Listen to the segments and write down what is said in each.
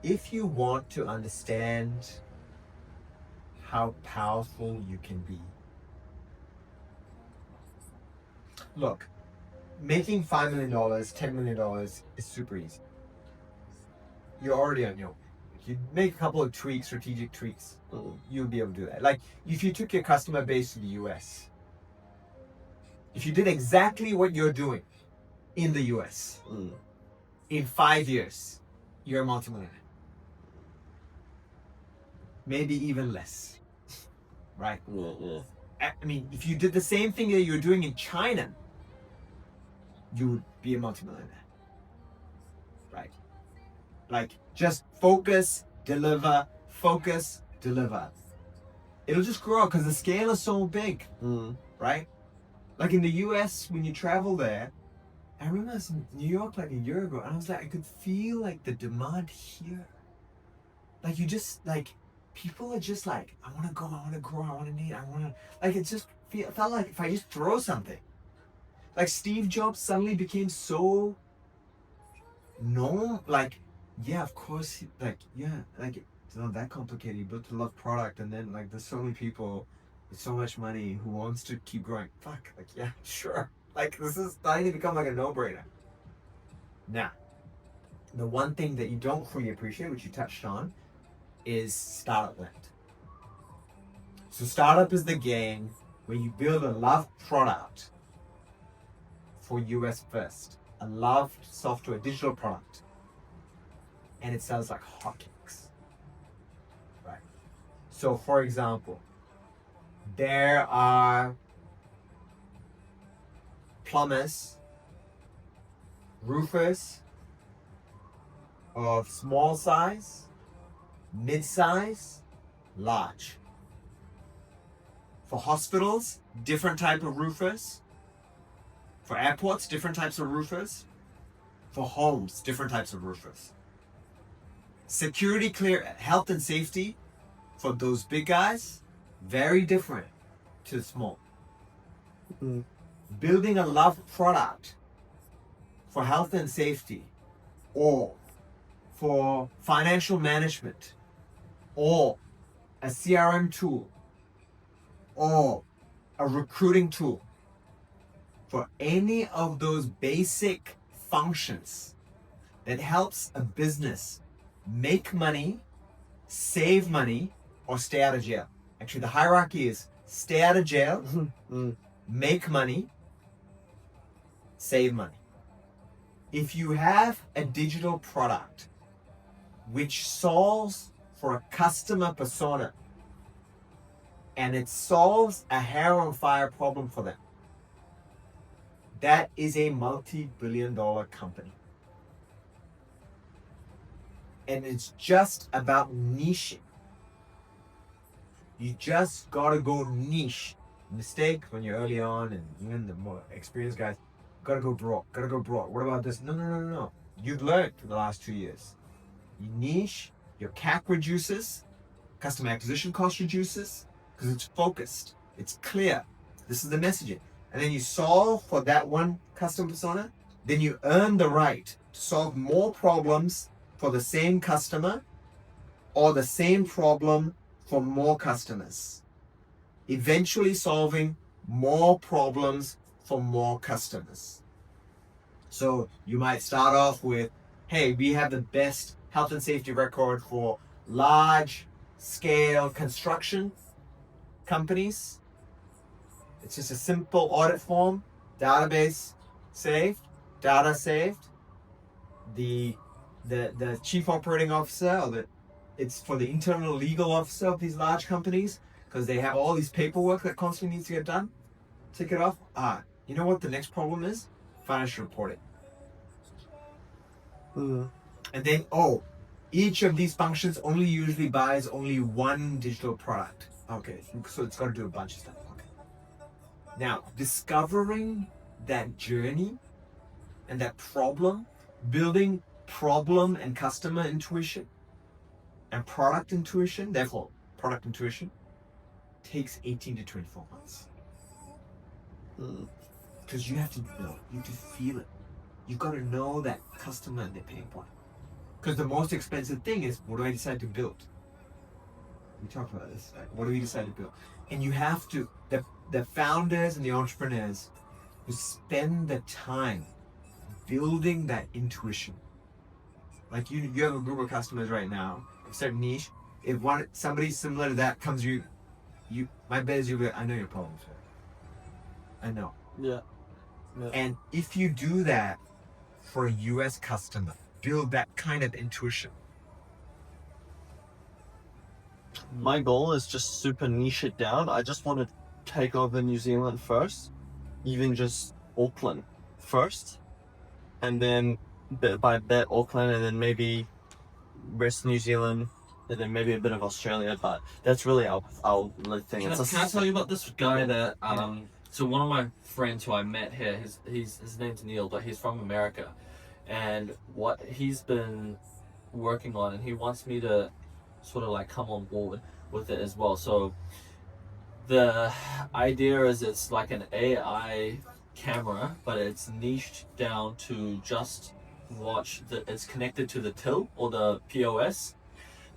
if you want to understand how powerful you can be, look, making $5 million, $10 million is super easy. You're already on your way. You make a couple of tweaks, strategic tweaks, you'll be able to do that. Like if you took your customer base to the US, if you did exactly what you're doing in the US, in 5 years, you're a multimillionaire. Maybe even less, right? I mean, if you did the same thing that you're doing in China, you would be a multimillionaire, right? Like just focus, deliver, focus, deliver. It'll just grow because the scale is so big, right? Like in the US, when you travel there, I remember I was in New York like a year ago, and I was like, I could feel like the demand here. Like you just like, people are just like, I want to go, I want to grow, I want to need, I want to, like it just felt like if I just throw something. Like Steve Jobs suddenly became so known, like, yeah, of course, like, yeah, like it's not that complicated. He built a love product, and then like there's so many people with so much money who wants to keep growing. Fuck, like, yeah, sure. Like this is starting to become like a no-brainer. Now, the one thing that you don't fully appreciate, which you touched on, is startup land. So startup is the game where you build a love product for US first, a loved software digital product, and it sells like hotcakes, right? So for example, there are plumbers, roofers of small size, mid-size, large. For hospitals, different type of roofers. For airports, different types of roofers. For homes, different types of roofers. Security clear, health and safety for those big guys, very different to small. Building a love product for health and safety, or for financial management, or a CRM tool, or a recruiting tool, for any of those basic functions that helps a business make money, save money, or stay out of jail. Actually, the hierarchy is stay out of jail, make money, save money. If you have a digital product which solves for a customer persona, and it solves a hair on fire problem for them, that is a multi-billion-dollar company. And it's just about niching. You just gotta go niche. Mistake when you're early on, and even the more experienced guys, gotta go broad. What about this? No. You've learned in the last 2 years. You niche, your CAC reduces, customer acquisition cost reduces, because it's focused, it's clear. This is the messaging. And then you solve for that one customer persona, then you earn the right to solve more problems for the same customer, or the same problem for more customers. Eventually solving more problems for more customers. So you might start off with, hey, we have the best health and safety record for large scale construction companies. It's just a simple audit form, database saved, data saved. The chief operating officer, or it's for the internal legal officer of these large companies, because they have all these paperwork that constantly needs to get done. Tick it off. You know what the next problem is? Financial reporting. And then, each of these functions only usually buys only one digital product. Okay, so it's got to do a bunch of stuff. Okay. Now, discovering that journey and that problem, building problem and customer intuition and product intuition, therefore product intuition, takes 18 to 24 months. Because you have to know, you have to feel it. You've got to know that customer and their pain point. Because the most expensive thing is, what do I decide to build? We talked about this. Like, what do we decide to build? And you have to, the founders and the entrepreneurs who spend the time building that intuition. Like you have a group of customers right now, a certain niche. If somebody similar to that comes to you, my bet is you'll be like, I know your problems. I know. Yeah. And if you do that for a US customer, build that kind of intuition. My goal is just super niche it down. I just want to take over New Zealand first, even just Auckland first, and then by that Auckland, and then maybe rest New Zealand, and then maybe a bit of Australia. But that's really our thing. Can I tell you about this guy that so one of my friends who I met here, his name's Neil, but he's from America, and what he's been working on, and he wants me to sort of like come on board with it as well. So the idea is it's like an AI camera, but it's niched down to just watch it's connected to the till or the POS.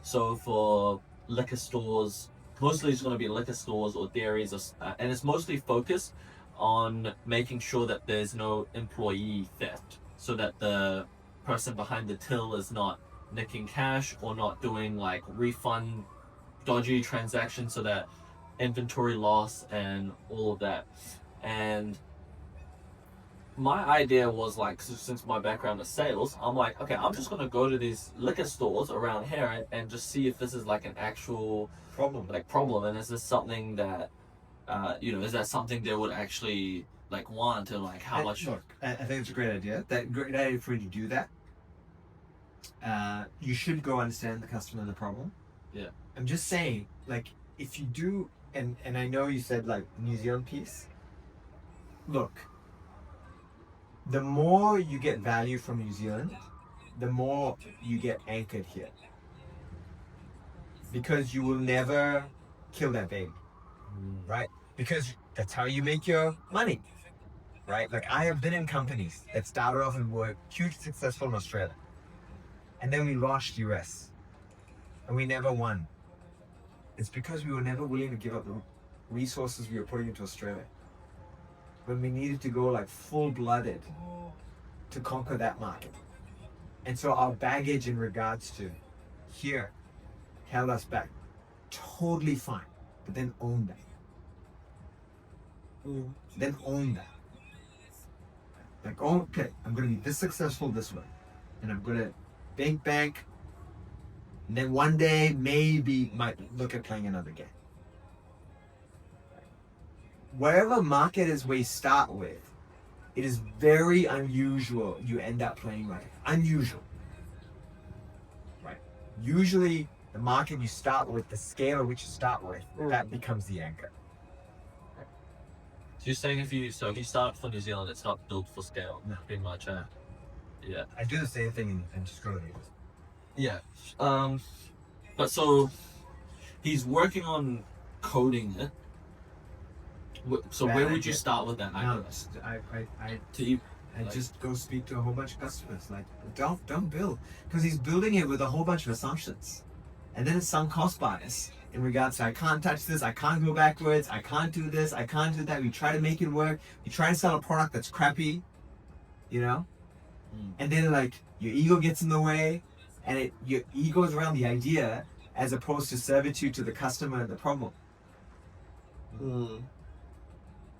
So for liquor stores, mostly it's going to be liquor stores or dairies, and it's mostly focused on making sure that there's no employee theft, so that the person behind the till is not nicking cash or not doing like refund dodgy transactions, so that inventory loss and all of that. And my idea was like, since my background is sales, I'm like, okay, I'm just gonna go to these liquor stores around here and just see if this is like an actual problem, and is this something that is that something they would actually like want, and like how much. Look, I think it's a great idea. Great idea for you to do that. You should go understand the customer and the problem. Yeah. I'm just saying, like, if you do, and I know you said like the New Zealand piece. Look, the more you get value from New Zealand, the more you get anchored here. Because you will never kill that baby, right? Because that's how you make your money, right? Like, I have been in companies that started off and were hugely successful in Australia. And then we launched US. And we never won. It's because we were never willing to give up the resources we were putting into Australia. When we needed to go like full-blooded to conquer that market. And so our baggage in regards to here held us back. Totally fine. But then own that. Then own that. Like, okay, I'm going to be this successful this way. And I'm going to bank. And then one day, maybe might look at playing another game. Whatever market is we start with, it is very unusual you end up playing like it. Unusual. Right? Usually, the market you start with, the scale at which you start with, that becomes the anchor. So you're saying if you start for New Zealand, it's not built for scale, No. pretty much. Yeah. I do the same thing in Australia. Yeah. But so he's working on coding it. So Bad where would idea. you start with that? No, I Like- just go speak to a whole bunch of customers. Like, don't build, because he's building it with a whole bunch of assumptions, and then it's sunk cost bias in regards to I can't touch this, I can't go backwards, I can't do this, I can't do that. We try to make it work. We try to sell a product that's crappy, and then like your ego gets in the way, and your ego is around the idea as opposed to servitude to the customer and the problem.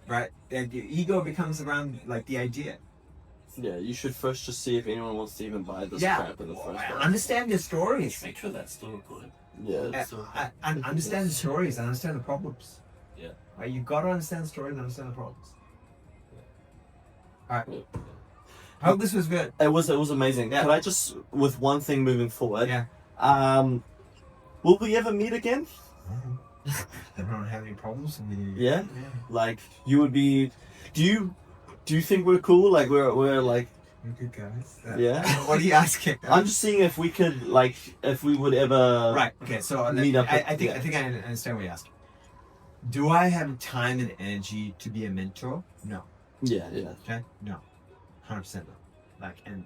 Right? And your ego becomes around like the idea. Yeah, you should first just see if anyone wants to even buy this crap in the first place. Understand your stories. Make sure that's still recorded. Yeah. And understand the stories and understand the problems. Yeah. Right? You gotta understand the stories and understand the problems. Alright. I hope this was good. It was amazing. Yeah. Can I just, with one thing moving forward? Yeah. Will we ever meet again? I don't have any problems. Yeah. Like, you would be. Do you think we're cool? Like we're like. You're good guys. Yeah. What are you asking? I'm just seeing if we could if we would ever. Right. Okay. So meet up. I think I understand what you're asking. Do I have time and energy to be a mentor? No. Yeah. Okay. No. 100% no. Like, and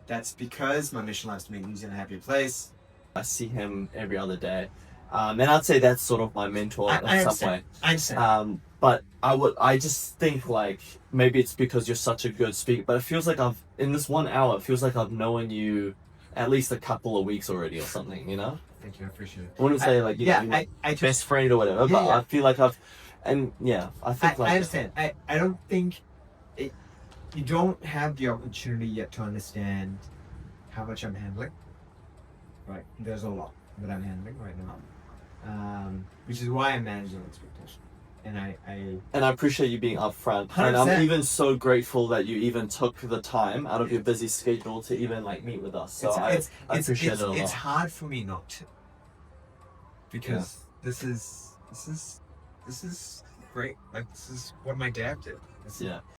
That's because my mission life is to make New Zealand a happier place. I see him every other day, and I'd say that's sort of my mentor I in some way. understand. I understand. But I just think like maybe it's because you're such a good speaker, but it feels like in this 1 hour, it feels like I've known you at least a couple of weeks already or something, you know? Thank you, I appreciate it. I wouldn't say like, you know, you're my I just, best friend or whatever, but Yeah. I feel like I think like, I understand. I don't think you don't have the opportunity yet to understand how much I'm handling. Right, there's a lot that I'm handling right now, which is why I'm managing expectation. And I appreciate you being upfront, and 100%. I'm even so grateful that you even took the time out of your busy schedule to even like meet with us. So I appreciate it a lot. It's hard for me not to, because this is great. Like, this is what my dad did. Yeah.